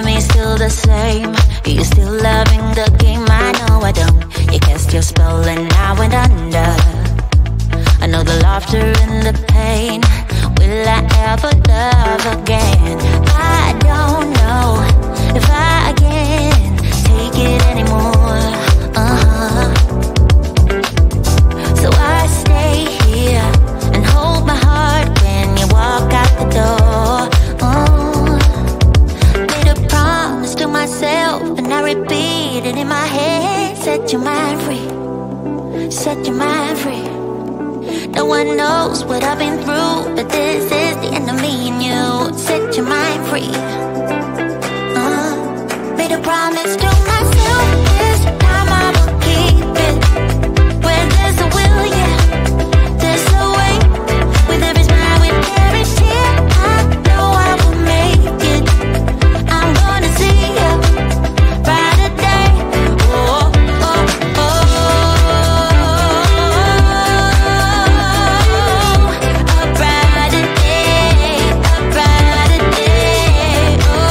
with me still the same? Are you still loving the game? I know I don't. You cast your spell and I went under. I know the laughter and the pain. Will I ever love again? I don't know if I can take it anymore. So I stay here and hold my heart when you walk out the door. Made a promise to myself and I repeat it in my head. Set your mind free, set your mind free. No one knows what I've been through, but this is the end of me and you. Set your mind free. Made a promise to myself, this time I will keep it. Where there's a will, yeah, there's a way. With every smile, with every tear, I know I will make it. I'm gonna see a brighter day. Oh, oh, oh, oh. A brighter day, a brighter day. Oh.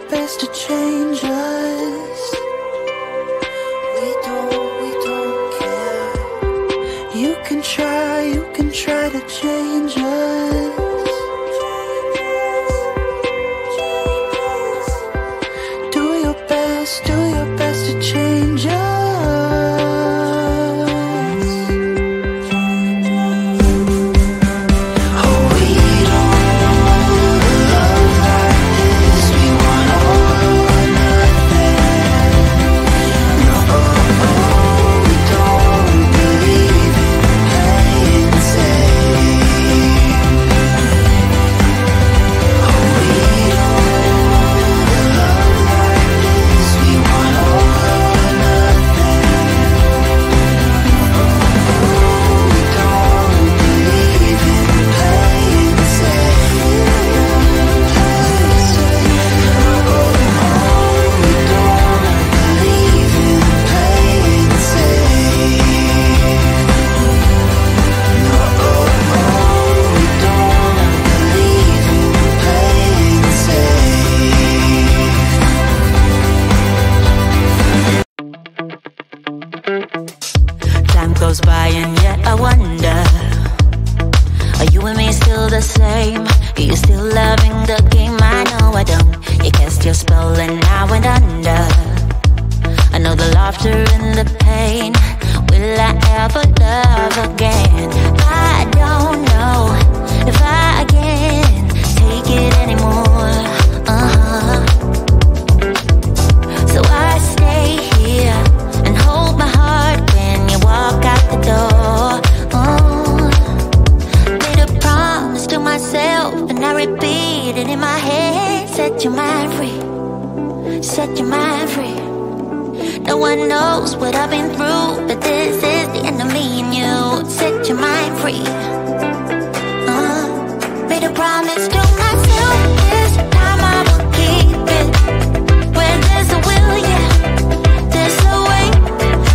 best to change us. We don't care. You can try to change us. Do your best to change us. Goes by and yet I wonder, are you and me still the same? Are you still loving the game? I know I don't. You cast your spell and I went under. I know the laughter and the pain. Will I ever love again? I don't know if I can take it anymore. So I stay here and hold my heart when you walk out the door. Made a promise to myself and I repeat it in my head. Set your mind free, set your mind free. No one knows what I've been through, but this is the end of me and you. Set your mind free. Made a promise to myself, this time I will keep it. Where there's a will, yeah, there's a way.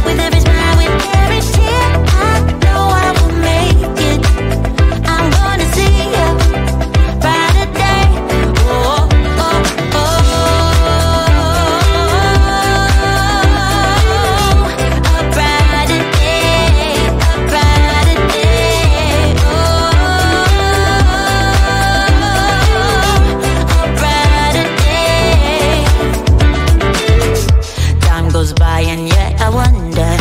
With every smile, with every tear, I know I will make it. I'm gonna see a brighter day. Oh, oh, oh. A brighter day, a brighter day. Oh, a brighter day. Time goes by and yet I wonder,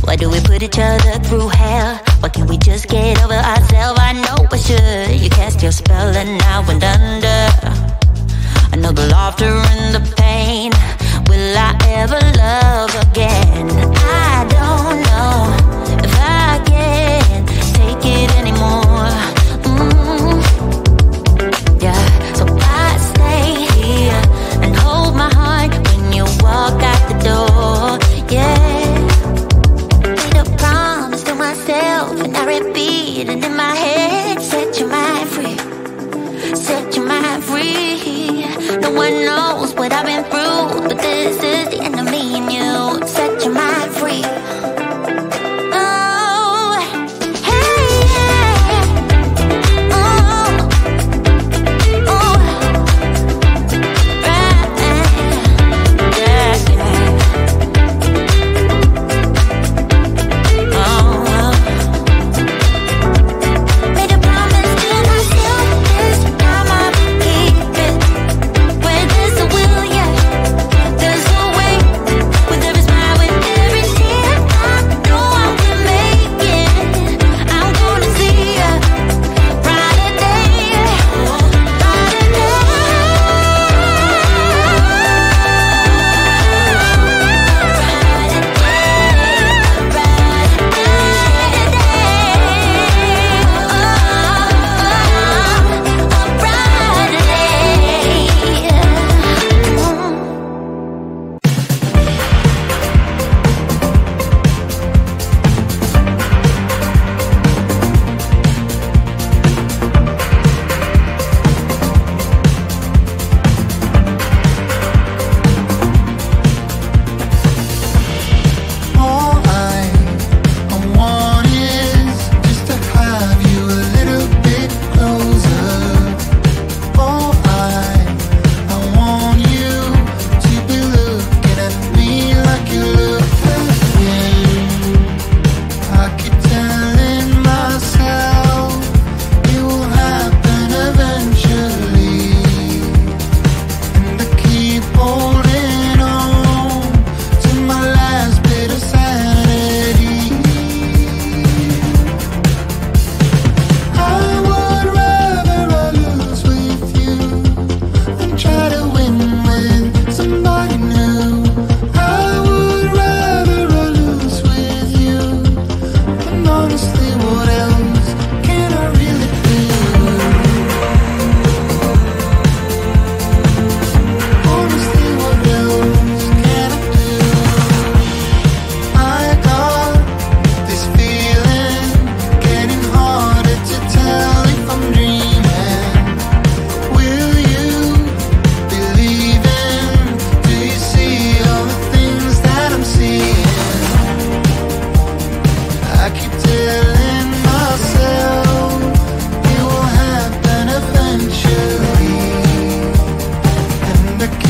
why do we put each other through hell? Why can't we just get over ourselves? I know I should. You cast your spell and I went under. I know the laughter and the pain. Will I ever love again? I don't know if I can take it anymore. Yeah, so I stay here and hold my heart when you walk out the door. Yeah, made a promise to myself and I repeat it in my head. Set your mind free, set your mind free. No one knows what I've been through, but this is the end of me and you. Set your mind free. Oh, hey, yeah. Oh, oh, right, yeah, yeah. Oh, made a promise to myself, this time I will keep it. Where there's a will, yeah, the